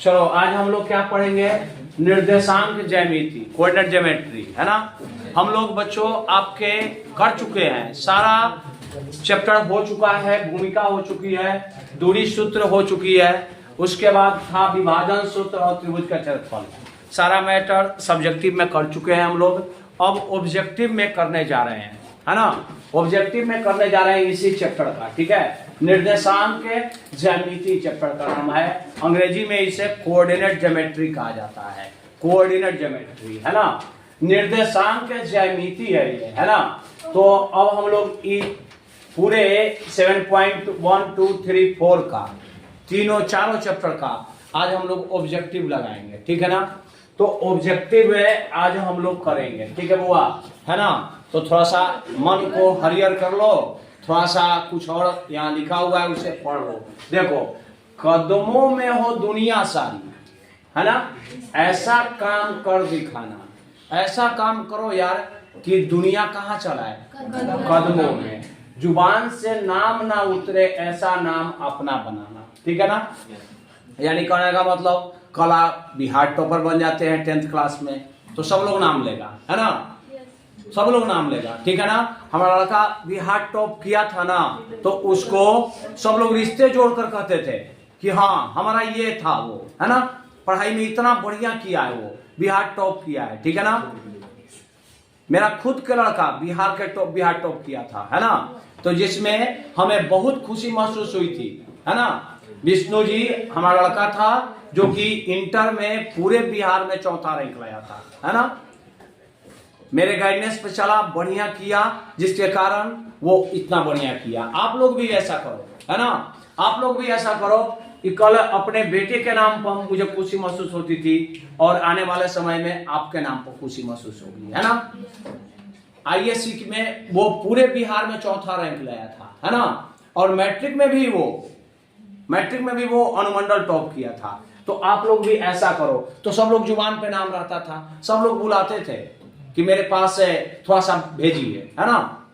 चलो आज हम लोग क्या पढ़ेंगे, निर्देशांक ज्यामिति, कोऑर्डिनेट ज्योमेट्री, है ना। हम लोग बच्चों आपके कर चुके हैं, सारा चैप्टर हो चुका है, भूमिका हो चुकी है, दूरी सूत्र हो चुकी है, उसके बाद था विभाजन सूत्र और त्रिभुज का क्षेत्रफल। सारा मैटर सब्जेक्टिव में कर चुके हैं हम लोग। अब ऑब्जेक्टिव में करने जा रहे हैं, है ना। ऑब्जेक्टिव में करने जा रहे हैं इसी चैप्टर का, ठीक है। निर्देशांक ज्यामिति चैप्टर का नाम है, अंग्रेजी में इसे कोऑर्डिनेट ज्योमेट्री कहा जाता है, कोऑर्डिनेट ज्योमेट्री, है ना। निर्देशांक ज्यामिति है ये, है ना। तो अब हम लोग पूरे 7.1, 2, 3, 4 का चारों चैप्टर का आज हम लोग ऑब्जेक्टिव लगाएंगे, ठीक है ना। तो ऑब्जेक्टिव है आज हम लोग करेंगे, ठीक है बुआ, है ना। तो थोड़ा सा मन को हरियर कर लो, थोड़ा सा कुछ और यहाँ लिखा हुआ है उसे पढ़ लो। देखो, कदमों में हो दुनिया सारी, है ना, ऐसा काम कर दिखाना, ऐसा काम करो यार कि दुनिया कहाँ चला है, कदमों में। जुबान से नाम ना उतरे ऐसा नाम अपना बनाना, ठीक है ना। यानी कहने का मतलब कला बिहार टॉपर बन जाते हैं 10th क्लास में तो सब लोग नाम लेगा, है ना, सब लोग नाम लेगा, ठीक है ना। हमारा लड़का बिहार टॉप किया था ना, तो उसको सब लोग रिश्ते जोड़कर कहते थे कि हाँ हमारा ये था वो, है ना, पढ़ाई में इतना बढ़िया किया है वो, बिहार टॉप किया है, ठीक है ना। मेरा खुद के लड़का बिहार टॉप किया था, है ना। तो जिसमें हमें बहुत खुशी महसूस हुई थी, है ना। विष्णु जी हमारा लड़का था जो कि इंटर में पूरे बिहार में 4था रैंक लाया था, है ना। मेरे गाइडेंस पे चला, बढ़िया किया, जिसके कारण वो इतना बढ़िया किया। आप लोग भी ऐसा करो, है ना, आप लोग भी ऐसा करो कि कल अपने बेटे के नाम पर मुझे खुशी महसूस होती थी और आने वाले समय में आपके नाम पर खुशी महसूस होगी, है ना। आईएससी में वो पूरे बिहार में 4था रैंक लाया था, है ना। और मैट्रिक में भी वो अनुमंडल टॉप किया था। तो आप लोग भी ऐसा करो। तो सब लोग जुबान पे नाम रहता था, सब लोग बुलाते थे कि मेरे पास से थोड़ा सा भेजिए, है ना।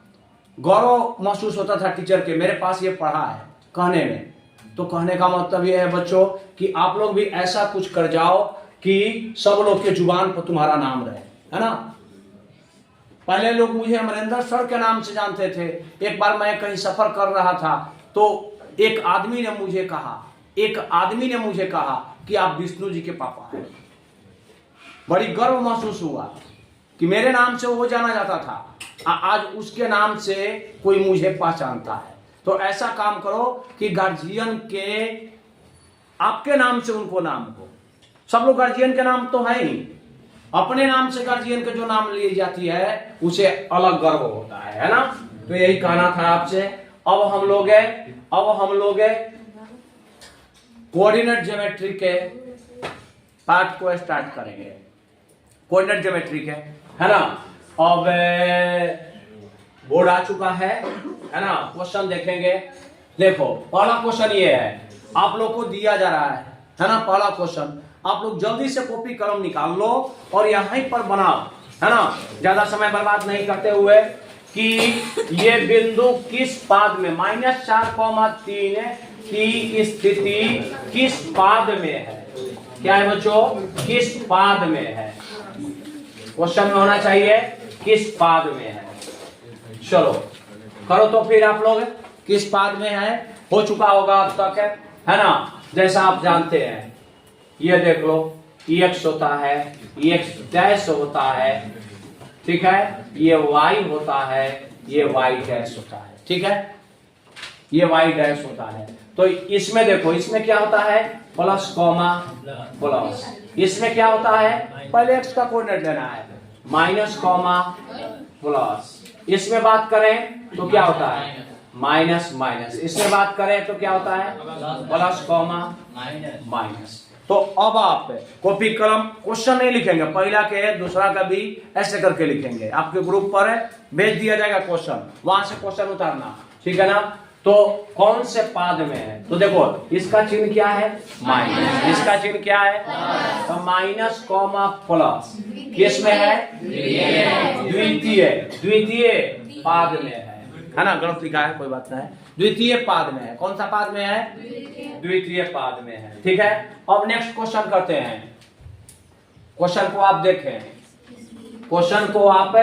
गौरव महसूस होता था टीचर के, मेरे पास ये पढ़ा है कहने में। तो कहने का मतलब ये है बच्चों कि आप लोग भी ऐसा कुछ कर जाओ कि सब लोग के जुबान पर तुम्हारा नाम रहे, है ना। पहले लोग मुझे अमरिंदर सर के नाम से जानते थे। एक बार मैं कहीं सफर कर रहा था तो एक आदमी ने मुझे कहा कि आप विष्णु जी के पापा हैं। बड़ी गर्व महसूस हुआ कि मेरे नाम से वो जाना जाता था, आज उसके नाम से कोई मुझे पहचानता है। तो ऐसा काम करो कि गार्जियन के आपके नाम से उनको नाम हो। सब लोग गार्जियन के नाम तो है ही, अपने नाम से गार्जियन के जो नाम ली जाती है उसे अलग गर्व होता है ना। तो यही कहना था आपसे। अब हम लोग कोऑर्डिनेट ज्योमेट्री के पार्ट को स्टार्ट करेंगे, कोऑर्डिनेट ज्योमेट्री के, है ना। अब बोर्ड आ चुका है ना। क्वेश्चन देखेंगे। देखो पहला क्वेश्चन ये है, आप लोग को दिया जा रहा है ना। पहला क्वेश्चन आप लोग जल्दी से कॉपी कलम निकाल लो और यहीं पर बनाओ, है ना, ज्यादा समय बर्बाद नहीं करते हुए कि ये बिंदु किस पाद में -4,3 की स्थिति किस पाद में है। क्या है बच्चों, किस पाद में है। क्वेश्चन में होना चाहिए किस पाद में है। चलो करो तो फिर आप लोग किस पाद में है, हो चुका होगा अब तक, है ना। जैसा आप जानते हैं, ये देख लो, x होता है, x डैश होता है, ठीक है, ये y होता है, ये y डैश होता है, ठीक है, ये y डैश होता है। तो इसमें देखो, इसमें क्या होता है, प्लस कॉमा प्लस। इसमें क्या होता है, पहले x का कोऑर्डिनेट लेना है, माइनस कॉमा प्लस। इसमें बात करें तो क्या होता है, माइनस माइनस। इसमें बात करें तो क्या होता है, प्लस कॉमा माइनस। तो अब आप कॉपी कलम क्वेश्चन नहीं लिखेंगे, पहला के दूसरा का भी ऐसे करके लिखेंगे। आपके ग्रुप पर भेज दिया जाएगा क्वेश्चन, वहां से क्वेश्चन उतारना, ठीक है ना। तो कौन से पाद में है, तो देखो इसका चिन्ह क्या है, माइनस। इसका चिन्ह क्या है, तो माइनस कॉमा प्लस। किस में है, द्वितीय पाद में है ना। गलत लिखा है, कोई बात नहीं, द्वितीय पाद में है। कौन सा पाद में है? द्वितीय पाद में है। ठीक है, अब नेक्स्ट क्वेश्चन करते हैं। क्वेश्चन को आप देखें, क्वेश्चन को आप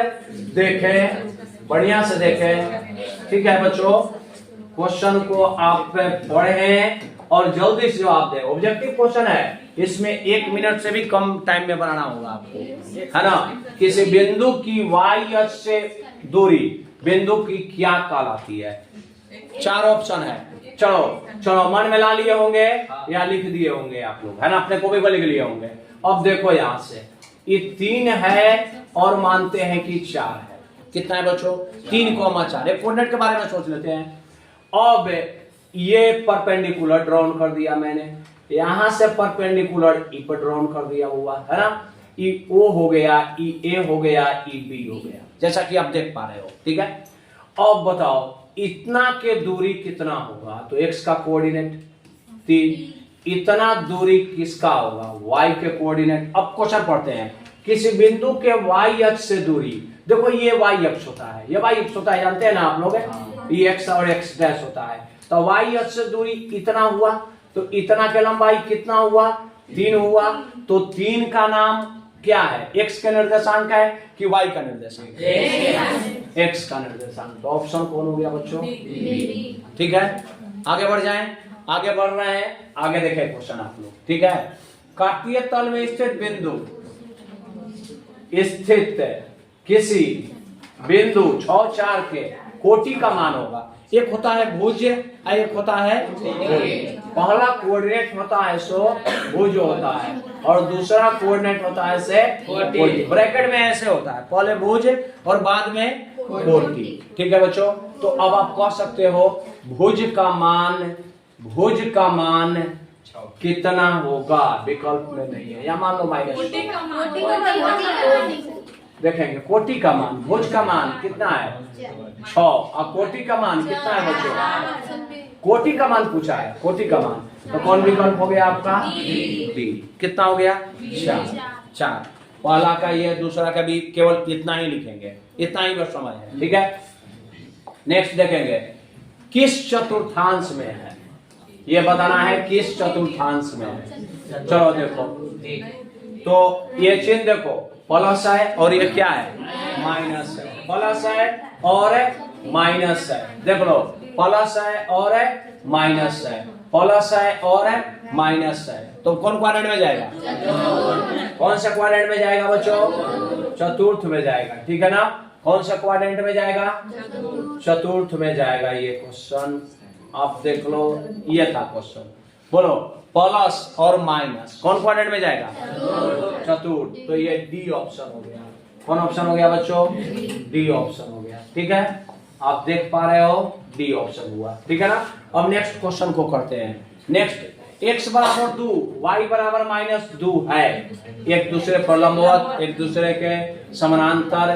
देखें, बढ़िया से देखें। ठीक है बच्चों, क्वेश्चन को आप पढ़ें और जल्दी से जवाब दें। ऑब्जेक्टिव क्वेश्चन है, इसमें 1 मिनट से भी कम टाइम में बनाना होगा आपको, है ना। किसी बिंदु की y अक्ष से दूरी बिंदु की क्या कहलाती है? 4 ऑप्शन है। चलो मन में ला लिए होंगे या लिख दिए होंगे आप लोग, है ना, अपने कॉपी पर लिख लिए होंगे। अब देखो यहां से, ये 3 है और मानते हैं कि 4 है। कितना है बच्चों? 3,4। एक कोऑर्डिनेट के बारे में सोच लेते हैं। अब ये परपेंडिकुलर ड्रॉन कर दिया मैंने, यहां से परपेंडिकुलर ई पर ड्रॉन कर दिया हुआ, है ना। ई ओ हो गया, ई ए हो गया, ई बी हो गया, जैसा कि आप देख पा रहे हो। ठीक है, अब बताओ इतना के दूरी कितना होगा? तो x का कोऑर्डिनेट 3, इतना दूरी किसका होगा? y के कोऑर्डिनेट। अब क्वेश्चन पढ़ते हैं, किसी बिंदु के y अक्ष से दूरी, देखो ये y अक्ष होता है, ये y अक्ष होता है, जानते हैं ना आप लोग, ये x और x डैश होता है। तो y अक्ष से दूरी इतना हुआ, तो इतना के लंबाई कितना हुआ? 3 हुआ। तो 3 का नाम क्या है? x का निर्देशांक है कि y का निर्देशांक? x का निर्देशांक। तो ऑप्शन कौन हो गया बच्चों? ठीक है, आगे बढ़ जाएं, आगे बढ़ रहे हैं, आगे देखें क्वेश्चन आप लोग। ठीक है, काटीय तल में स्थित बिंदु स्थित किसी बिंदु 6, 4 के कोटि का मान होगा। एक होता है भुज, एक होता है पहला कोऑर्डिनेट होता है सो भुज होता है, और दूसरा कोऑर्डिनेट होता है से कोटि। ब्रैकेट में ऐसे होता है, पहले भुज और बाद में कोटि। ठीक है बच्चों, तो अब आप कह सकते हो भुज का मान कितना होगा? विकल्प में नहीं है, या मान लो माइनस। देखेंगे कोटि का मान, भुज का मान कितना है? 6, और कोटि का मान कितना है बच्चों? कोटि का मान पूछा है, कोटि का मान। तो कौन विकल्प हो गया आपका? डी। कितना हो गया? 4। पहला का ये, दूसरा का भी केवल इतना ही लिखेंगे, इतना ही बस समझ है। ठीक है, नेक्स्ट देखेंगे, किस चतुर्थांश में है? ये बताना है किस चतुर्थांश में है। चलो देखो, तो ये चिन्ह देखो, प्लस है और ये क्या है? माइनस है। प्लस है और माइनस है, देख लो, प्लस है और माइनस है, प्लस है और माइनस है। तो कौन क्वाड्रेंट में जाएगा? कौन सा क्वाड्रेंट में जाएगा बच्चों? चतुर्थ में जाएगा। ठीक है ना, कौन सा क्वाड्रेंट में जाएगा? चतुर्थ में जाएगा। ये क्वेश्चन आप देख लो, ये था क्वेश्चन। बोलो, प्लस और माइनस कौन क्वाड्रेंट में जाएगा? चतुर्थ। तो ये डी ऑप्शन हो गया। कौन ऑप्शन हो गया बच्चों? डी ऑप्शन हो गया। ठीक है, आप देख पा रहे हो, डी ऑप्शन हुआ। ठीक है ना। अब नेक्स्ट क्वेश्चन को करते हैं। नेक्स्ट, x बराबर 2, y बराबर -2 है, एक दूसरे पर लंबवत, एक दूसरे के समानांतर,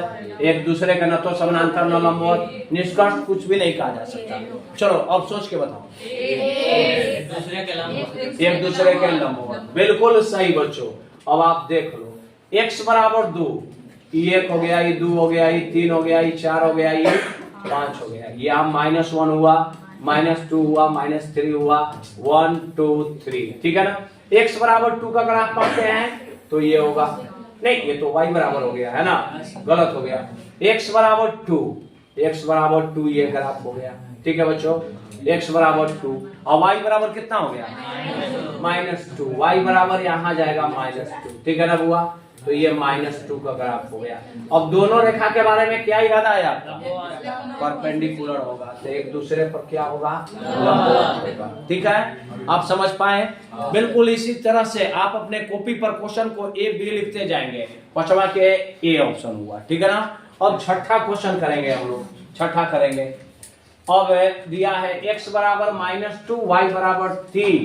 एक दूसरे के न तो समानांतर न लंबवत। निष्कर्ष कुछ भी नहीं कहा जा सकता। चलो अब सोच के बताओ। एक दूसरे के लंबवत, बिल्कुल सही बच्चों। अब आप देख लो, x बराबर 2, 1 हो गया, ये 2 हो गया, ये 3 हो गया, ये 4 हो गया, ये 5 हो गया। ये आप -1 हुआ, -2 हुआ, -3 हुआ, 1 2 3। ठीक है ना। x बराबर 2 का ग्राफ पाते हैं तो ये होगा, नहीं ये तो y बराबर हो गया, है ना, गलत हो गया। x बराबर 2, x बराबर 2 ये ग्राफ हो गया। ठीक है बच्चों, x बराबर 2 और y बराबर कितना हो गया? -2। y बराबर यहाँ जाएगा -2। ठीक है ना बुआ, तो ये -2 का ग्राफ हो गया। अब दोनों रेखा के बारे में क्या इरादा है आपका? परपेंडिकुलर होगा, तो एक दूसरे पर क्या होगा? लंबवत होगा। ठीक है, आप समझ पाए? बिल्कुल इसी तरह से आप अपने कॉपी पर क्वेश्चन को ए बी लिखते जाएंगे। पांचवा के ए ऑप्शन हुआ। ठीक है ना। अब छठा क्वेश्चन करेंगे हम लोग, छठा करेंगे। अब दिया है x बराबर -2, y बराबर 3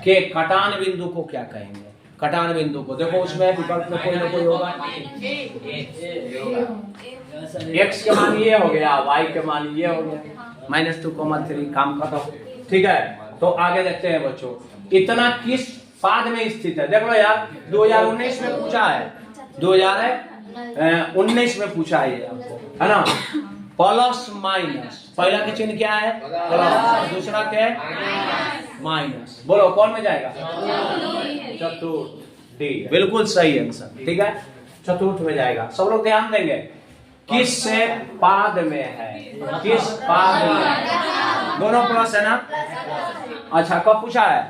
के कटान बिंदु को क्या कहेंगे? कटान बिंदु को देखो, उसमें विकल्प में कोई ना कोई होगा। x के मान ये हो गया, y के मान ये हो गया, -2,3 काम खत्म। ठीक है, तो आगे देखते हैं बच्चों, इतना किस पाद में स्थित है? देख लो यार, 2019 में पूछा है, 2019 में पूछा है आपको, है ना। प्लस माइनस पहला के चिन्ह क्या है प्लस, दूसरा के माइनस। बोलो कौन में जाएगा चतुर्थ, डी बिल्कुल सही आंसर। ठीक है, चतुर्थ में जाएगा। सब लोग ध्यान देंगे किस से पाद में है, किस पाद में, दोनों प्लस है ना। अच्छा कब पूछा है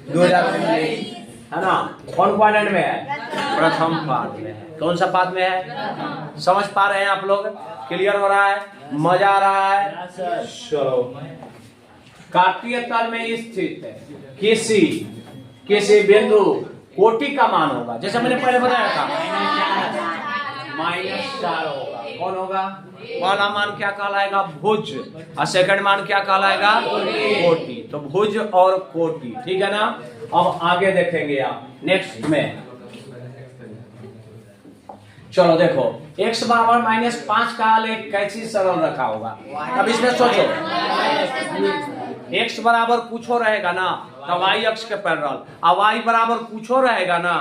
2019 है ना। कौन क्वाड्रेंट में है, प्रथम पाद में है। कौन सा पाद में है, समझ पा रहे हैं आप लोग, क्लियर हो रहा है, मजा आ रहा है। चलो काटीय तल में स्थित है किसी बिंदु कोटि का मान होगा, जैसे मैंने पहले बताया था -4 होगा। कौन होगा, पहला मान क्या कहलाएगा भुज, और सेकंड मान क्या कहलाएगा कोटि। तो भुज और कोटि, ठीक है ना। अब आगे देखेंगे आप नेक्स्ट में। चलो देखो x बराबर -5 का आलेख कैसी सरल रखा होगा। अब इसमें सोचो x बराबर कुछ हो रहेगा ना, तो y अक्ष के पैरेलल, और y बराबर कुछ हो रहेगा ना,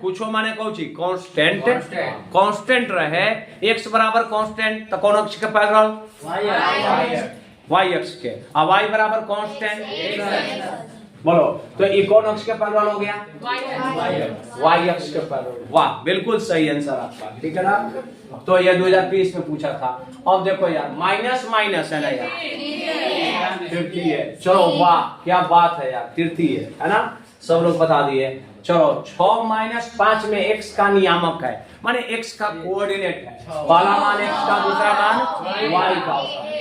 कुछ हो माने कौन चीज कांस्टेंट रहे। x बराबर कांस्टेंट तो कौन अक्ष के पैरेलल, y अक्ष के, और y बराबर कांस्टेंट बोलो तो ये कौन अक्ष के पैरेलल हो गया, y अक्ष के पैरेलल। वाह बिल्कुल सही आंसर आपका, ठीक है ना। तो ये 2020 में पूछा था। अब देखो यार माइनस माइनस है ना यार, तृतीय है। चलो वाह क्या बात है यार, तृतीय है ना, सब लोग बता दिए। चलो 6 - 5 में x का नियामक है, माने x का कोऑर्डिनेट है, पहला मान x का, दूसरा मान y का।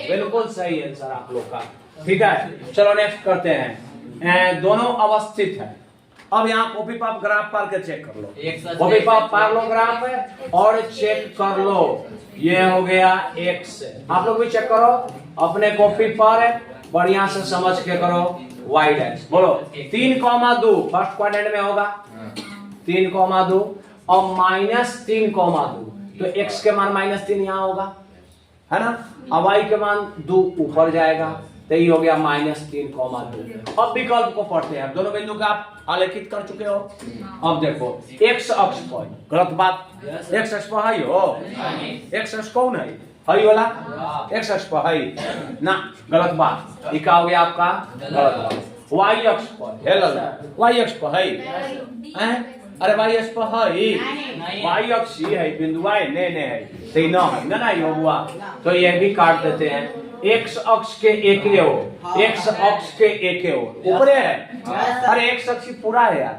बिल्कुल सही आंसर आप लोग का, ठीक है। चलो नेक्स्ट करते हैं। दोनों अवस्थित है। अब यहाँ कॉपी पर ग्राफ पार के चेक कर लो, कॉपी पर पार लो ग्राफ है और चेक कर लो। ये हो गया x, आप लोग भी चेक करो अपने कॉपी पर, बढ़िया से समझ के करो। y डैश बोलो 3,2 फर्स्ट क्वाड्रेंट में होगा, 3,2 और -3,2, तो x के मान -3 यहाँ होगा है ना, और y के मान 2 ऊपर जाएगा, तो ये हो गया -3,2। अब विकल्प को पढ़ते हैं, दोनों बिंदु का आप आलेखित कर चुके हो। अब देखो x अक्ष पर, गलत बात, x अक्ष पर है हो, x अक्ष कौन है, हई वाला x अक्ष पर है ना, गलत बात। ये क्या हो गया आपका गलत बात। y अक्ष पर है, y अक्ष पर है, अरे y अक्ष पर है, y अक्ष ही है, बिंदु y ने है, तो ना है ना, ये हुआ, तो ये भी काट देते हैं। x अक्ष के एक हो, x अक्ष के एक हो, ऊपर है, अरे x अक्ष पूरा है यार,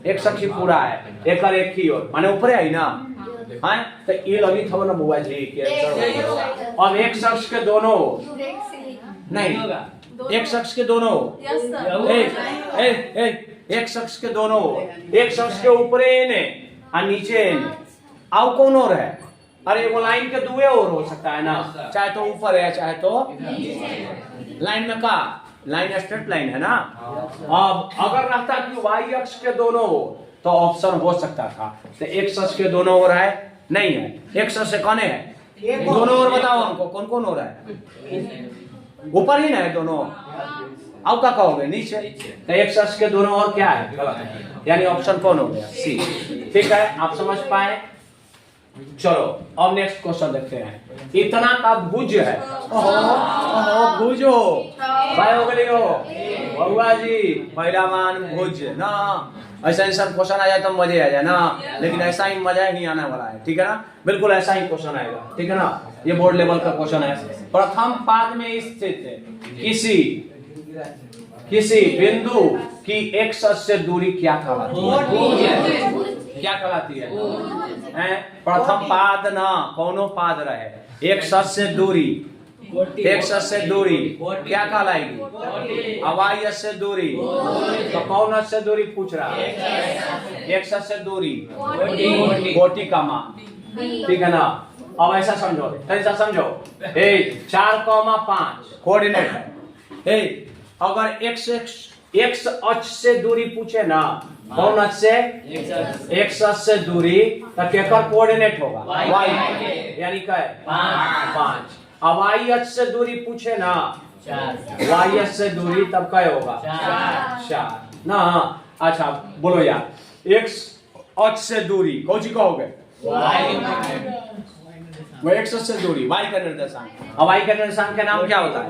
x अक्ष पूरा है, एक और एक ही हो, माने ऊपर है ना, हाँ तो ये लगी था ना बुआ जी के आंसर। और x अक्ष के दोनों नहीं, x अक्ष के दोनों, x अक्ष के दोनों, x अक्ष के ऊपर ने और नीचे ने, आओ कौन और है, अरे वो लाइन के दुए और हो सकता है ना, चाहे तो ऊपर है चाहे तो लाइन में का, लाइन स्ट्रेट लाइन है ना। अब अगर रहता कि y अक्ष के दोनों हो तो ऑप्शन हो सकता था, तो x अक्ष के दोनों ओर है, नहीं है, x अक्ष से कौन है, दोनों ओर बताओ हमको कौन कौन हो रहा है, ऊपर ही ना है दोनों, अब क्या कहोगे नीचे, तो x अक्ष के दोनों ओर क्या है, गलत है, यानी ऑप्शन कौन हो गया सी। ठीक है, आप समझ पाए। चलो अब नेक्स्ट क्वेश्चन देखते हैं। इतना का भुज है, भुज हो भाई हो गई हो बउआ जी, पहला मान भुज ना, ऐसा क्वेश्चन आ जाए तो मजे आ जाए ना, लेकिन ऐसा ही मजा ही आने वाला है, ठीक है ना, बिल्कुल ऐसा ही क्वेश्चन आएगा, ठीक है ना। ये बोर्ड लेवल का क्वेश्चन है। प्रथम पाद में स्थित किसी बिंदु की x अक्ष से दूरी क्या कहलाती है, क्या कहलाती है, प्रथम पाद ना, कौनो पाद रहे, x अक्ष से दूरी, x अक्ष से दूरी क्या कहलाएगी, y अक्ष से दूरी, तो कौन अक्ष से दूरी पूछ रहा है, x अक्ष से दूरी, कोटि का मान, ठीक है ना। अब ऐसा समझो, ऐसा समझो, 4,5 कोऑर्डिनेट है, अगर x अक्ष से दूरी पूछे ना, कौन अक्ष से, x अक्ष से दूरी, तो केकर कोऑर्डिनेट होगा, y, यानी क्या है 5। अब y अक्ष से दूरी पूछे ना, y अक्ष से दूरी, तब क्या होगा 4 ना। अच्छा बोलो यार, x अक्ष से दूरी कौन सी कहोगे, वो एक्स से दूरी, वाई का निर्देशांक। अब वाई का निर्देशांक का नाम क्या होता है?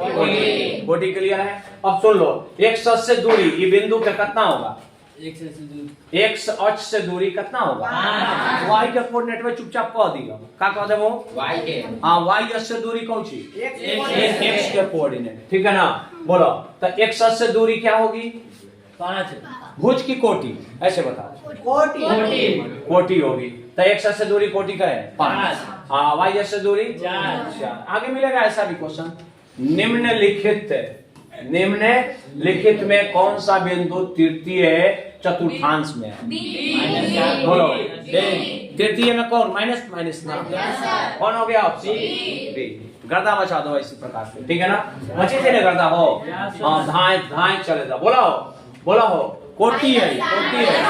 कोटि। क्लियर है? अब सुन लो, एक्स से दूरी ये बिंदु पे कितना होगा? एक्स अक्ष से दूरी कितना होगा? वाई के कोऑर्डिनेट में चुपचाप कह दिया, क्या कह दे वो? वाई के। हाँ, वाई अक्ष से दूरी कौन सी? एक्स के कोऑर्डिनेट, ठीक है ना? बोलो तो एक्स अक्ष से दूरी क्या होगी? 5। भुज की कोटि, ऐसे बताओ। कोटि होगी तो एक्स अक्ष से दूरी कोटि का है 5। हाँ, वाई अक्ष से दूरी 4। आगे मिलेगा ऐसा भी क्वेश्चन। निम्नलिखित में कौन सा बिंदु तृतीय चतुर्थांश में है? बोलो, तृतीय में कौन? माइनस ना, कौन हो गया? बी। गर्दा मचा दो इसी प्रकार से, ठीक है ना? मची थे गर्दा हो, हाँ, धाए चले जाओ। बोला हो कोटि है, कोटि है।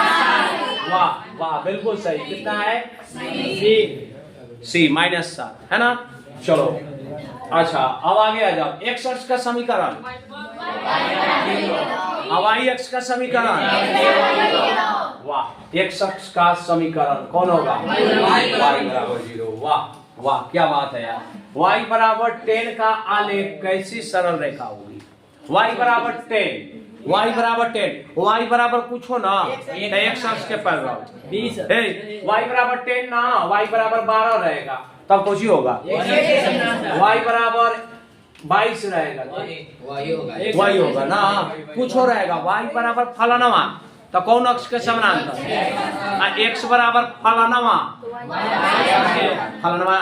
वाह वाह, बिल्कुल सही। कितना है? सी -7 है ना? चलो अच्छा, अब आगे आ जाओ। एक्स अक्ष का समीकरण, वाई अक्ष का समीकरण। वाह, एक्स अक्ष का समीकरण कौन होगा? y बराबर 0। वाह वाह, क्या बात है यार। y बराबर 10 का आलेख कैसी सरल रेखा होगी? y बराबर 10, y बराबर 10, y बराबर कुछ हो ना, एक्स अक्ष के पैरेलल 20। y बराबर 10 ना, y बराबर 12 रहेगा, तब कुछ ही होगा। y बराबर 22 रहेगा, वही होगा ना, कुछ हो रहेगा। y बराबर फलाना, तो कौन अक्ष के समानांतर? x बराबर फलाना, फलाना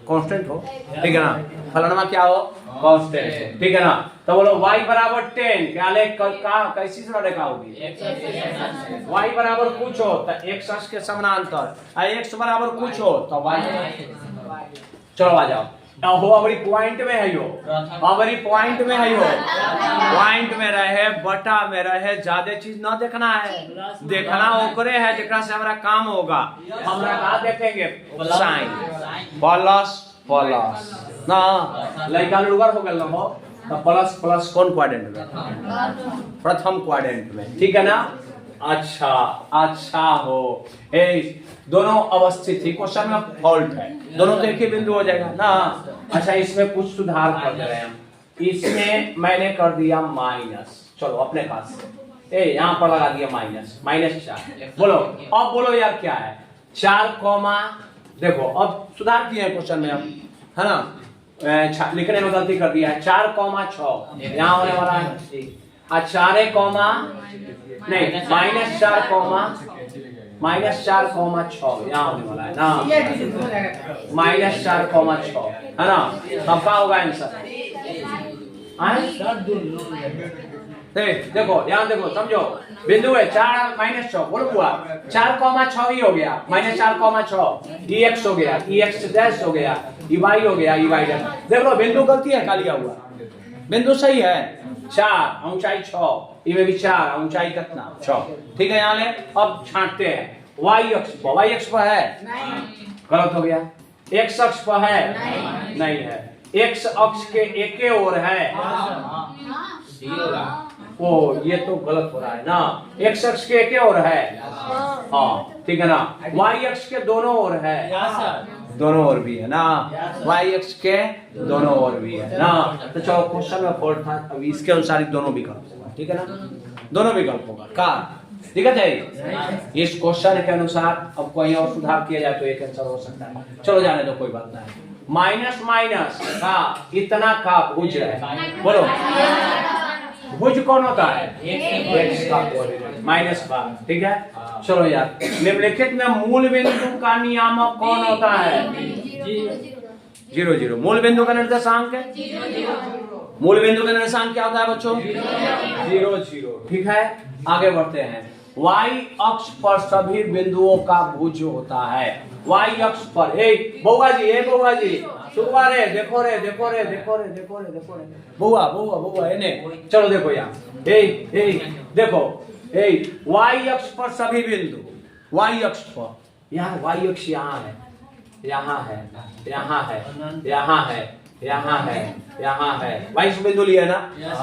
कांस्टेंट हो, ठीक है ना? फलाना क्या हो? कांस्टेंट, ठीक है ना? तो बोलो y बराबर 10 क्या आलेख कैसी सरल रेखा होगी? y बराबर कुछ हो तो x अक्ष के समानांतर, x बराबर कुछ हो तो y। चलो आ जाओ, हो अबरी पॉइंट में है यो, अबरी पॉइंट में है यो, पॉइंट में रहे, बटा में रहे, ज्यादा चीज ना देखना है, देखना ओकरे है जेकरा से हमारा काम होगा। हमरा का देखेंगे? साइन प्लस ना, लड़का लुगर हो गया हो तो प्लस प्लस कौन क्वाड्रेंट में? प्रथम क्वाड्रेंट में, ठीक है ना? अच्छा हो, दोनों अवस्थित थी, क्वेश्चन में फॉल्ट है, दोनों तो एक ही बिंदु हो जाएगा ना। अच्छा, इसमें कुछ सुधार कर दे रहे हैं हम। इसमें मैंने कर दिया माइनस, चलो अपने पास से यहाँ पर लगा दिया -4। बोलो अब, बोलो यार क्या है? 4, देखो अब सुधार किए हैं क्वेश्चन में हम, है ना? लिखने में गलती कर दिया है। 4,6 यहाँ होने वाला है, 4 नहीं -4,6 यहाँ होने वाला है ना, -4,6 है ना? तब क्या होगा आंसर? देखो यहाँ देखो, समझो बिंदु है 4 -6, बोलो हुआ 4,6 ही हो गया, -4,6 ये x हो गया, ये x डैश हो गया, ये y हो गया, ये y डैश। देख लो बिंदु गलती है, लिया हुआ बिंदु सही है। 4 ऊंचाई 6, ये भी 4 ऊंचाई कितना? 6, ठीक है? यहाँ ले, अब छांटते हैं। y अक्ष पर है, गलत हो गया। x अक्ष पर है, नहीं है। x अक्ष के एके ओर है, ओ ये तो गलत हो रहा है ना। x अक्ष के एके ओर है, हाँ ठीक है ना। y अक्ष के दोनों ओर है, दोनों ओर भी है ना, y अक्ष के दोनों ओर भी है ना। तो चलो क्वेश्चन में फॉल्ट था, अब इसके अनुसार दोनों विकल्प होगा, ठीक है ना? दोनों विकल्प होगा का, दिक्कत है इस क्वेश्चन के अनुसार। अब कोई और सुधार किया जाए तो एक आंसर हो सकता है, चलो जाने दो, कोई बात नहीं। माइनस का इतना का भुज है, बोलो भुज कौन होता है? x का कोऑर्डिनेट -12, ठीक है? चलो यार, निम्नलिखित में मूल बिंदु का नियामक कौन होता है? 0, मूल बिंदु का निर्देशांक है, मूल बिंदु का निर्देशांक क्या होता है बच्चों? 0, ठीक है? आगे बढ़ते हैं। y अक्ष पर सभी बिंदुओं का भुज होता है, y अक्ष पर। बउआ जी शुरुआत रे, देखो रे बउआ इन्हें, चलो देखो यहाँ, देखो y अक्ष पर सभी बिंदु, y अक्ष पर, यहाँ y अक्ष यहाँ है, यहाँ है 22 बिंदु लिए ना,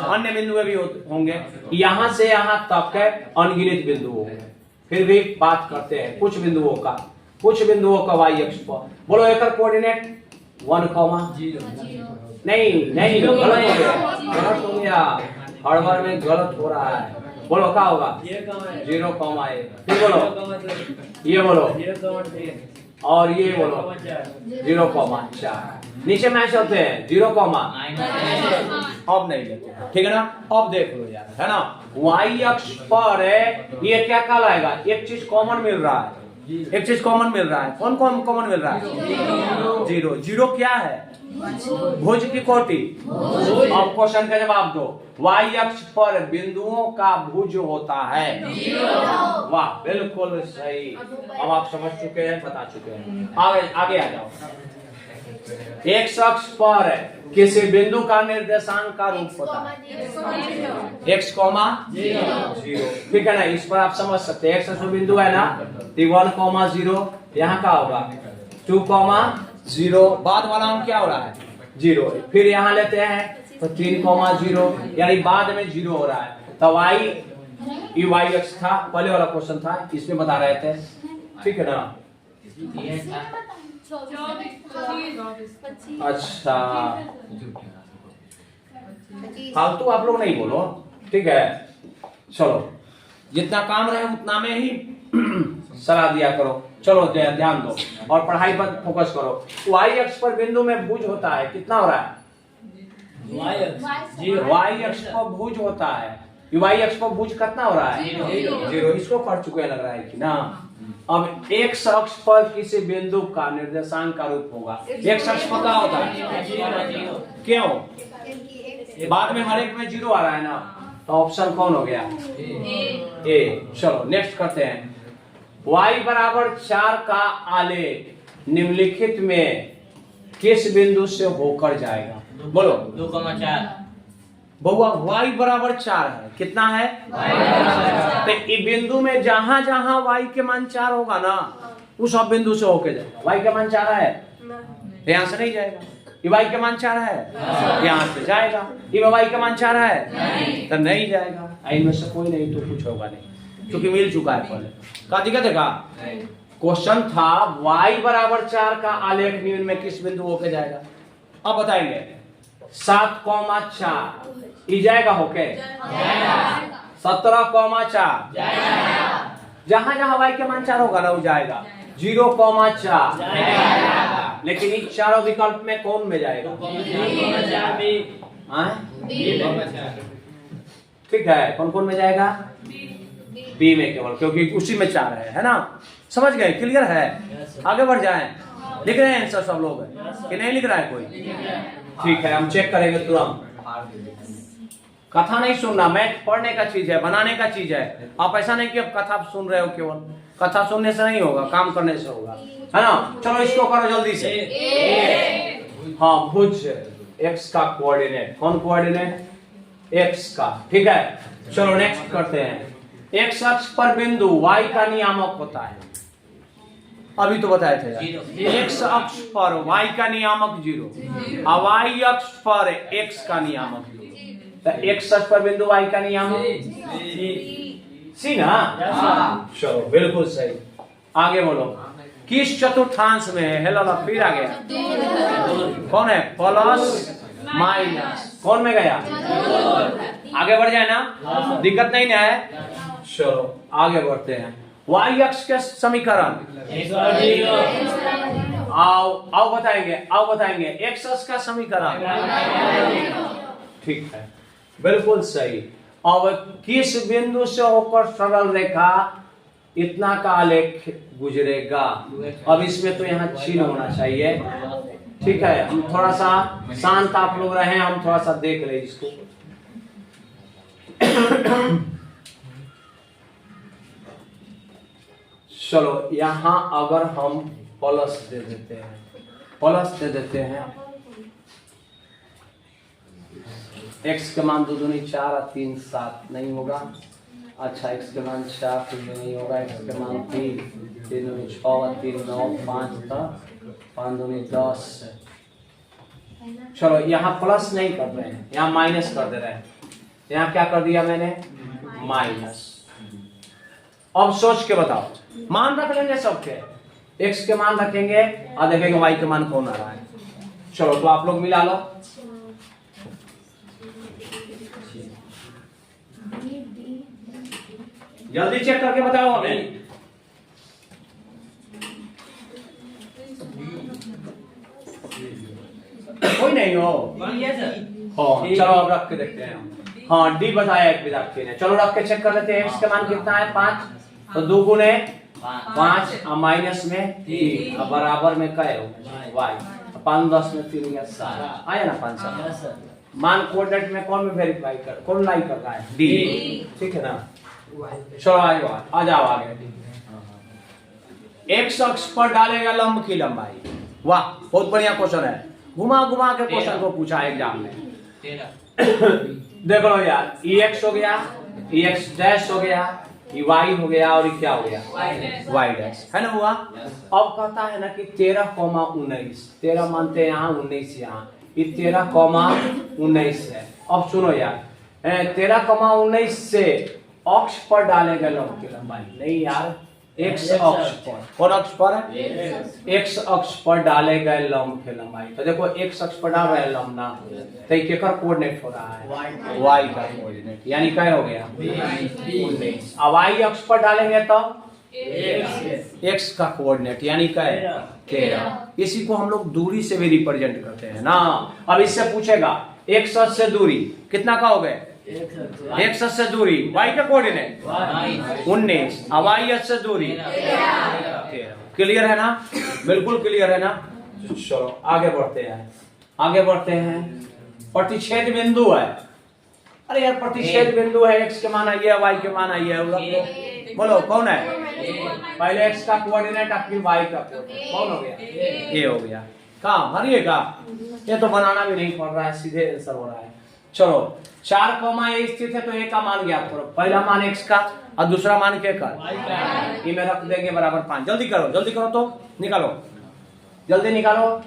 अन्य बिंदु भी होंगे, यहाँ से यहाँ तक के अनगिनत बिंदु होंगे। फिर भी बात करते हैं कुछ बिंदुओं का y अक्ष पर। बोलो एक कोऑर्डिनेट 1 कॉमा नहीं नहीं, गलत हो गया, गलत हो गया, हड़बड़ में गलत हो रहा है। बोलो क्या होगा? 0 कॉमा ए। फिर बोलो, ये बोलो, और ये बोलो 0 कॉमा 4। नीचे मैच होते हैं 0 कॉमा, अब नहीं लेते, ठीक है ना? अब देख लो यार, है ना, y अक्ष पर है, ये क्या कहलाएगा? एक चीज कॉमन मिल रहा है, एक चीज कॉमन मिल रहा है। कौन कौन कॉमन मिल रहा है? 0। 0 क्या है? भुज की कोटि। अब क्वेश्चन का जवाब दो, y अक्ष पर बिंदुओं का भुज होता है। वाह, बिल्कुल सही। अब आप समझ चुके हैं, बता चुके हैं। आगे आगे आ जाओ। x अक्ष पर किसी बिंदु का निर्देशांक का रूप होता है x, 0। ठीक है ना? इस पर आप समझ सकते हैं, x अक्ष बिंदु है ना, 1, 0। यहाँ का होगा 2, 0। बाद वाला हम क्या हो रहा है? 0। फिर यहाँ लेते हैं तो 3, 0, यानी बाद में 0 हो रहा है। तो y अक्ष था, पहले वाला क्वेश्चन था, इसमें बता रहे थे, ठीक है ना? अच्छा, फालतू आप लोग नहीं बोलो, ठीक है? चलो, जितना काम रहे उतना में ही सलाह दिया करो। चलो ध्यान दो और पढ़ाई पर फोकस करो। y अक्ष पर बिंदु में भुज होता है, कितना हो रहा है? y अक्ष पर भुज होता है, y अक्ष पर भुज कितना हो रहा है? 0। इसको पढ़ चुके हैं लग रहा है कि ना? अब x अक्ष पर किसी बिंदु का निर्देशांक का रूप होगा। x अक्ष पर क्या होता है? क्यों? बाद में हर एक में 0 आ रहा है ना, तो ऑप्शन कौन हो गया? ए। चलो नेक्स्ट करते हैं। y बराबर 4 का आलेख निम्नलिखित में किस बिंदु से होकर जाएगा? बोलो। 2,4। बउआ y बराबर 4 है, कितना है? तो इस बिंदु में जहां जहां y के मान 4 होगा ना, उस सब बिंदु से होके जाएगा। y के मान 4 है, यहाँ से नहीं जाएगा। ये y के मान 4 है, यहाँ से जाएगा। ये y के मान 4 है, तो नहीं जाएगा। इनमें से कोई नहीं तो कुछ होगा नहीं, क्योंकि मिल चुका है पहले। क्या दिक्कत है? क्वेश्चन था y बराबर 4 का आलेख निम्न में किस बिंदु होके जाएगा? अब बताएंगे 7,4 ई जाएगा होके 17,4 जहां जहां y के मान 4 होगा ना, वो जाएगा। 0,4 लेकिन इन चारों विकल्प में कौन में जाएगा? ठीक है, कौन कौन में जाएगा? बी में केवल, क्योंकि उसी में 4 है ना? समझ गए? क्लियर है? आगे बढ़ जाएं। लिख रहे हैं आंसर सब लोग कि नहीं लिख रहा है कोई? ठीक है, हम चेक करेंगे तुरंत। कथा नहीं सुनना, मैथ पढ़ने का चीज है, बनाने का चीज है। आप ऐसा नहीं कि अब कथा सुन रहे हो, केवल कथा सुनने से नहीं होगा, काम करने से होगा, है ना? चलो इसको करो जल्दी से। हाँ, भुज x का कोऑर्डिनेट, कौन कोऑर्डिनेट? x का, ठीक है। चलो नेक्स्ट करते हैं। x अक्ष पर बिंदु y का नियामक होता है, अभी तो बताए थे। x अक्ष पर y का नियामक 0 और y अक्ष पर x का नियामक 0। तो x अक्ष पर बिंदु y का नियामक सी ना? चलो बिल्कुल सही। आगे बोलो, किस चतुर्थांश में है? हेलो, फिर आ गया। कौन है? Plus minus. कौन में गया? आगे बढ़ जाए ना, दिक्कत नहीं ना है? चलो आगे बढ़ते हैं। y अक्ष के समीकरण आओ बताएंगे। x अक्ष का समीकरण, ठीक है, बिल्कुल सही। अब किस बिंदु से होकर सरल रेखा इतना का आलेख गुजरेगा? अब इसमें तो यहाँ चिन्ह होना चाहिए, ठीक है। हम थोड़ा सा शांत आप लोग रहे, हम थोड़ा सा देख ले इसको। चलो यहाँ अगर हम प्लस दे देते हैं, x के मान 2 दूनी 4 और 3 7 नहीं होगा। अच्छा, x के मान 4 3 नहीं होगा, x के मान 3 3 दूनी 6 और 3 9 5 5 दूनी 10। चलो यहाँ प्लस नहीं कर रहे हैं, यहाँ माइनस कर दे रहे हैं। यहाँ क्या कर दिया मैंने? माइनस। अब सोच के बताओ, मान रख लेंगे सबके, x के मान रखेंगे और देखेंगे y के मान कौन आ रहा है। चलो तो आप लोग मिला लो। जल्दी चेक करके बताओ हमें। कोई नहीं हो। हाँ चलो अब रख के देखते हैं। हाँ डी बताया एक विद्यार्थी ने। चलो रख के चेक कर लेते हैं। एक्स का मान कितना है 5, तो 2 गुने 5 माइनस में 3 बराबर में क्या हो वाई। 5 10 में 3 या 7 आया ना 5 7। मान कोऑर्डिनेट में कौन में वेरीफाई कर कौन लाई कर रहा है डी, ठीक है ना। चलो आ जाओ आगे। एक्स अक्ष पर डालेगा लंब की लंबाई। वाह बहुत बढ़िया क्वेश्चन है। घुमा घुमा के क्वेश्चन को पूछा एग्जाम में। देखो लो यार, ई एक्स हो गया, ई एक्स डैश हो गया, ई वाई हो गया और ये क्या हो गया वाई डैश, है ना हुआ। अब कहता है ना कि 13,19 13 मानते हैं यहाँ 19 यहाँ, ये 13,19 है। अब सुनो यार 13,19 से अक्ष पर डालेगा लंब की लंबाई। नहीं यार एक्स अक्ष पर, कौन अक्ष पर है एक्स अक्ष पर डाले गए लंब की लंबाई। तो देखो एक्स अक्ष पर डाल रहे हैं लंब ना, तो ये का कोऑर्डिनेट हो रहा है वाई का कोऑर्डिनेट, यानी क्या हो गया 19। अब वाई अक्ष पर डालेंगे तो एक्स का कोऑर्डिनेट यानी क्या है 13। इसी को हम लोग दूरी से भी रिप्रेजेंट करते हैं ना। अब इससे पूछेगा एक्स अक्ष से दूरी कितना का हो गए, एक्स अक्ष से दूरी वाई का कोऑर्डिनेट 19, वाई अक्ष से दूरी 13। क्लियर है ना, बिल्कुल क्लियर है ना। चलो आगे बढ़ते हैं, आगे बढ़ते हैं। प्रतिच्छेद बिंदु है। अरे यार प्रतिच्छेद बिंदु है, एक्स के मान आई है वाई के मान आई है। बोलो कौन है, पहले एक्स का कोऑर्डिनेट फिर वाई का कोऑर्डिनेट कौन हो गया ए हो गया। कहाँ भरिएगा, ये तो बनाना भी नहीं पड़ रहा है, सीधे आंसर हो रहा है। चलो 4 कॉमा ए स्थित है तो ए का मान ज्ञात करो। पहला मान एक्स का और दूसरा मान के का ये में रख देंगे बराबर 5। जल्दी करो जल्दी करो, तो निकालो जल्दी निकालो,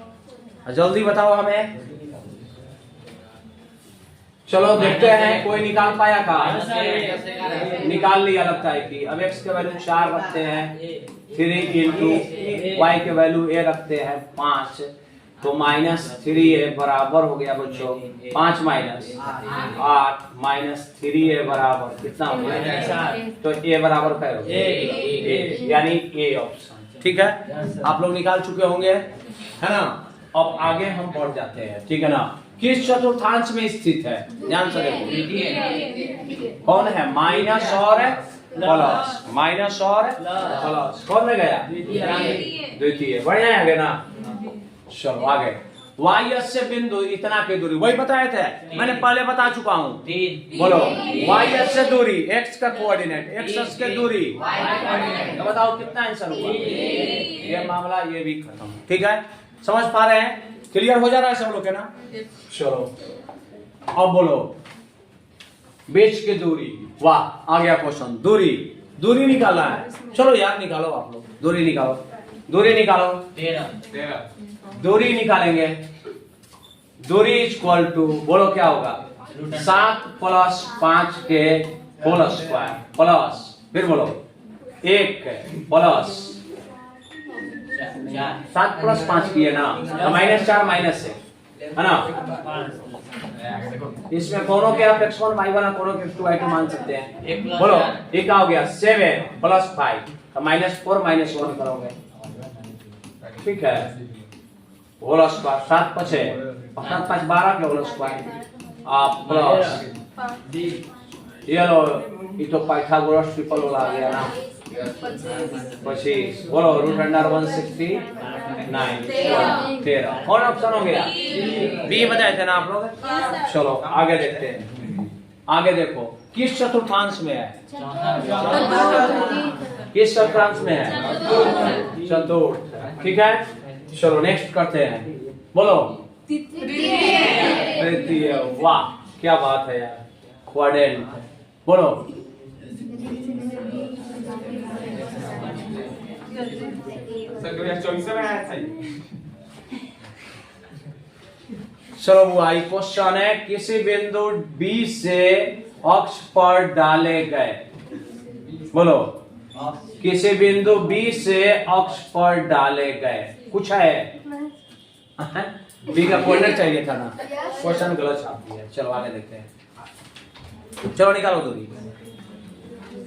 जल्दी बताओ हमें। चलो देखते हैं कोई निकाल पाया का, निकाल लिया लगता है कि। अब एक्स के वैल्यू 4 रखते हैं, 3 इंटू वाई के वैल्यू ए रखते हैं 5, तो -3a बराबर हो गया बच्चों 5 माइनस 8 -3a बराबर कितना हो गया, तो a बराबर क्या हो गया यानी ए ऑप्शन। ठीक है आप लोग निकाल चुके होंगे है ना। अब आगे हम बढ़ जाते हैं, ठीक है ना। किस चतुर्थांश में स्थित है ध्यान से देखो, कौन है माइनस और प्लस, माइनस और प्लस कौन में गया द्वितीय, बढ़िया है ना। चलो आगे वाई अक्ष से बिंदु इतना की दूरी, वही बताए थे मैंने पहले बता चुका हूँ। बोलो वाई अक्ष से दूरी, एक्स का कोऑर्डिनेट एक्स अक्ष की दूरी, तो बताओ कितना आंसर हुआ। ये मामला ये भी खत्म, ठीक है समझ पा रहे हैं, क्लियर हो जा रहा है सब लोग के ना। चलो अब बोलो बीच की दूरी, वाह आ गया क्वेश्चन। दूरी दूरी निकालना है, चलो यार निकालो आप लोग, दूरी निकालो, दूरी निकालो 13 दूरी निकालेंगे। दूरी इक्वल टू बोलो क्या होगा 7 + 5 के होल स्क्वायर प्लस फिर बोलो 1 प्लस 7 + 5 किए ना, -4 माइनस से है ना। इसमें कोनो के आप x1 y1 कोनो के x2 y2 मान सकते हैं। बोलो ये क्या हो गया 7 + 5 तो -4 -1 करोगे, ठीक है होल स्क्वायर 7 × 5 7 × 5 12 के होल स्क्वायर आप प्लस ये लो ये तो पाइथागोरस ट्रिपल वाला आ गया ना 25 बोलो √169 13 कौन ऑप्शन हो गया बी बताए थे ना आप लोग। चलो आगे देखते हैं, आगे देखो किस चतुर्थांश में है, किस चतुर्थांश में है चतुर्थ, ठीक है। चलो नेक्स्ट करते हैं, बोलो तृतीय, वाह क्या बात है यार क्वाड्रेंट, बोलो चलो वो आई क्वेश्चन है किसी बिंदु B से अक्ष पर डाले गए, बोलो किसी बिंदु B से अक्ष पर डाले गए कुछ है बी का कोऑर्डिनेट चाहिए था ना, क्वेश्चन गलत छाप दिया। चलो आगे देखते हैं, चलो निकालो दूरी।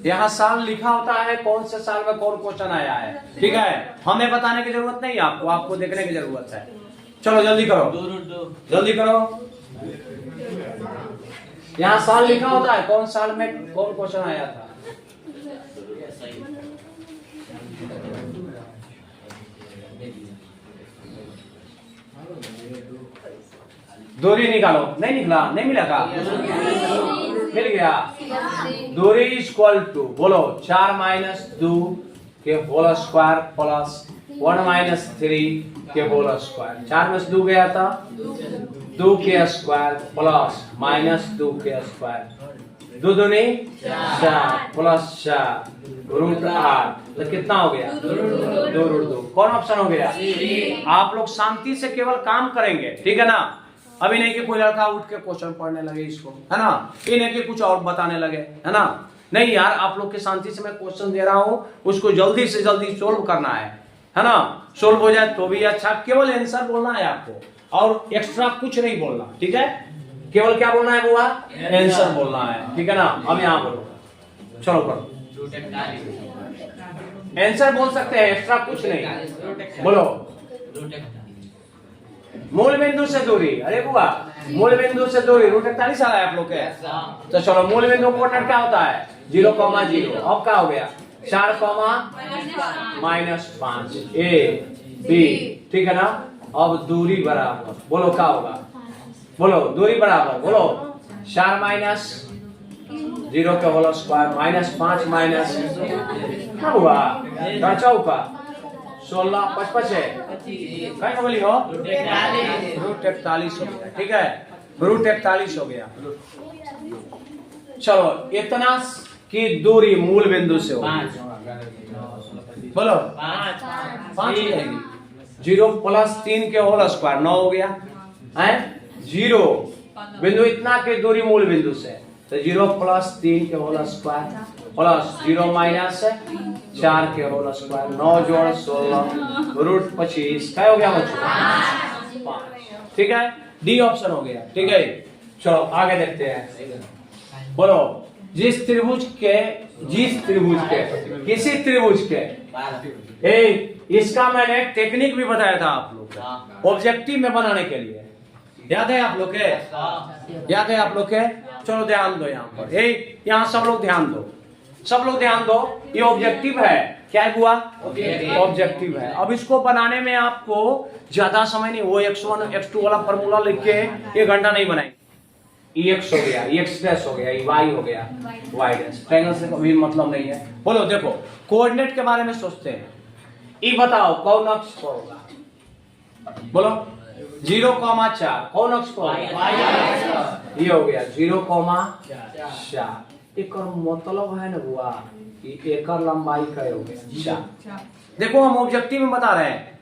यहाँ साल लिखा होता है, कौन से साल में कौन क्वेश्चन आया है, ठीक है। हमें बताने की जरूरत नहीं, आपको आपको देखने की जरूरत है। चलो जल्दी करो, जल्दी करो। यहाँ साल लिखा होता है, कौन साल में कौन क्वेश्चन आया था। दूरी निकालो। नहीं निकला, नहीं मिला का, मिल गया। दूरी इक्वल टू, बोलो 4 माइनस 2 के होल स्क्वायर प्लस 1 माइनस 3 के होल स्क्वायर। 4 में से 2 गया था, 2 के स्क्वायर प्लस माइनस 2 के स्क्वायर, 2 दूनी 4 प्लस 4 रूट 8, तो कितना हो गया 2 रूट 2। कौन ऑप्शन हो गया? आप लोग शांति से केवल काम करेंगे, ठीक है ना। अभी नहीं कि कोई लड़का उठ के क्वेश्चन पढ़ने लगे इसको, है ना, ये नहीं कि कुछ और बताने लगे, है ना। नहीं यार, आप लोग के शांति से मैं क्वेश्चन दे रहा हूँ, उसको जल्दी से जल्दी सोल्व करना है ना। सोल्व हो जाए तो भी अच्छा, केवल आंसर बोलना है आपको और एक्स्ट्रा कुछ नहीं बोलना, ठीक है। केवल क्या बोलना है बुआ? आंसर बोलना है, ठीक है ना। अब यहाँ बोलो, चलो करो, आंसर बोल सकते हैं, एक्स्ट्रा कुछ नहीं। बोलो मूल बिंदु से दूरी। अरे बुआ, मूल बिंदु से दूरी रूट 41 आ रहा है आप लोग के। तो चलो मूल बिंदु कोऑर्डिनेट क्या होता है? 0,0। अब क्या हो गया? 4, -5 ए बी, ठीक है ना। अब दूरी बराबर, बोलो क्या होगा? बोलो दूरी बराबर, बोलो 4 माइनस 0 के होल स्क्वायर माइनस 5 माइनस क्या हुआ? चौका 16 55 है, कहीं बोली हो रूट 41 हो गया, ठीक है। रूट 41 हो गया। चलो इतना की दूरी मूल बिंदु से हो, बोलो 5 हो जाएगी। 0 प्लस 3 के होल स्क्वायर 9 हो गया है। 0 बिंदु इतना की दूरी मूल बिंदु से, तो 0 प्लस 3 के होल स्क्वायर प्लस 0 माइनस 4 के होल स्क्वायर, 9 जोड़ 16 रूट 25 क्या हो गया बच्चों? 5, ठीक है। डी ऑप्शन हो गया, ठीक है। चलो आगे देखते हैं। बोलो जिस त्रिभुज के किसी त्रिभुज के इसका मैंने टेक्निक भी बताया था आप लोग को ऑब्जेक्टिव में बनाने के लिए, याद है आप लोग के? याद है आप लोग के? चलो ध्यान दो यहाँ पर, यहाँ सब लोग ध्यान दो, सब लोग ध्यान दो। ये ऑब्जेक्टिव है, क्या है बुआ? ऑब्जेक्टिव है। अब इसको बनाने में आपको ज्यादा समय नहीं, वो x1 x2 वाला फॉर्मूला लिख के 1 घंटा नहीं बनाएंगे। x हो गया, x डैश हो गया, y हो गया, y डैश। ट्रायंगल से कोई मतलब नहीं है। बोलो देखो कोऑर्डिनेट के बारे में सोचते हैं। ये बताओ कौन अक्ष पर होगा? बोलो 0,4 कौन अक्ष पर होगा? ये हो गया 0,4। एक मतलब है ना बुआ, एक लंबाई का हो गया 4। देखो हम ऑब्जेक्टिव में बता रहे हैं,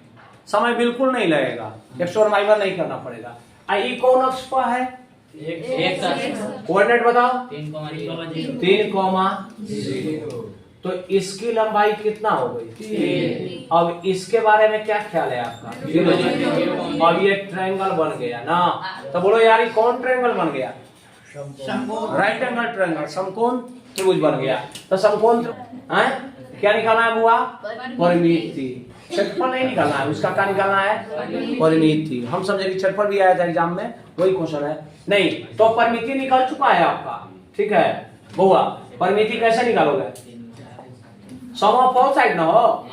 समय बिल्कुल नहीं लगेगा, x और y नहीं करना पड़ेगा। ये कौन अक्ष पर है? कोऑर्डिनेट बताओ 3,0। तो इसकी लंबाई कितना हो गई? अब इसके बारे में क्या ख्याल है आपका? अब ये ट्रायंगल बन गया ना, तो बोलो यार ये कौन ट्रायंगल बन गया? राइट एंगल ट्रायंगल, समकोण त्रिभुज बन गया। तो समकोण क्या निकालना है बुआ? परिमिति। क्षेत्रफल नहीं निकालना है, उसका क्या निकालना है? परिमिति। हम समझे कि क्षेत्रफल भी आया था एग्जाम में, वही क्वेश्चन है। नहीं तो परिमिति निकल चुका है आपका, ठीक है बुआ। परिमिति कैसे निकालोगे? सम ऑफ ऑल साइड ना हो।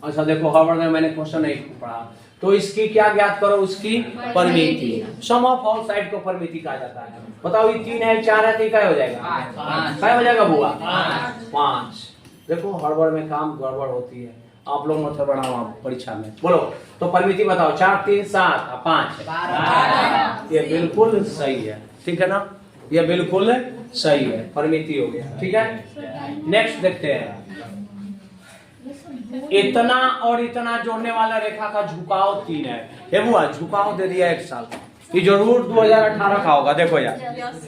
अच्छा देखो हार्वर्ड में मैंने क्वेश्चन नहीं पढ़ा, तो इसकी क्या ज्ञात करो? उसकी परिमिति। सम ऑफ ऑल साइड को परिमिति कहा जाता है। बताओ ये 3 है 4 है, तो क्या हो जाएगा? क्या हो जाएगा बुआ? 5। देखो हार्वर्ड में काम गड़बड़ होती है, आप लोग मतलब बनाओ परीक्षा में। बोलो तो परिमिति बताओ। 4 3 7 5। ये बिल्कुल सही है, ठीक है ना, ये बिल्कुल सही है, परिमिति हो गया, ठीक है। नेक्स्ट देखते हैं। इतना और इतना जोड़ने वाला रेखा का झुकाव 3 है। ये बुआ झुकाव दे दिया 1 साल, ये जरूर 2018 का होगा। देखो यार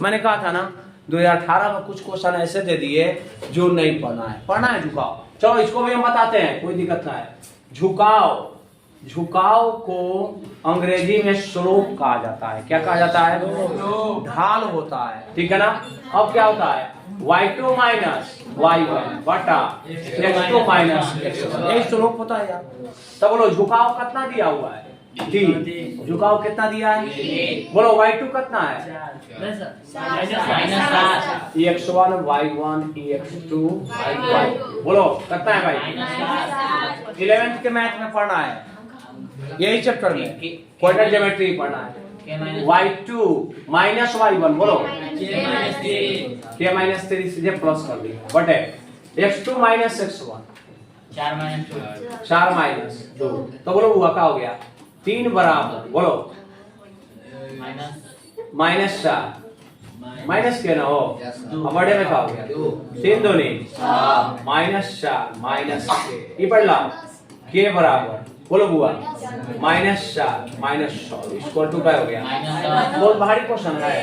मैंने कहा था ना 2018 में कुछ क्वेश्चन ऐसे दे दिए जो नहीं पढ़ना है, पढ़ना है झुकाव। चलो इसको भी हम बताते हैं, कोई दिक्कत ना है। झुकाव झुकाव को अंग्रेजी में स्लोप कहा जाता है। क्या कहा जाता है? ढाल होता है, ठीक है ना। अब क्या होता है? y2 माइनस y1 बटा x2 माइनस x1, यही स्लोप होता है यार। तब बोलो झुकाव कितना दिया हुआ है? d। झुकाव कितना दिया है? बोलो y2 कितना है? x1 y1 x2 y1। बोलो कितना है भाई? 11th के मैथ में पढ़ना है, यही चैप्टर में क्वाड्रेटिक ज्योमेट्री पढ़ना है। y2 माइनस y1 बोलो k माइनस 3 सीधे प्लस कर दिया बटे x2 माइनस x1 4 माइनस 2। तो बोलो हुआ क्या हो गया? 3 बराबर बोलो माइनस 4 माइनस के ना हो बड़े में क्या हो गया? 3 दूनी माइनस 4 माइनस ये पढ़ ला के बराबर बोलो बुआ माइनस 4 माइनस 100 इक्वल टू क्या हो गया? बहुत भारी क्वेश्चन है।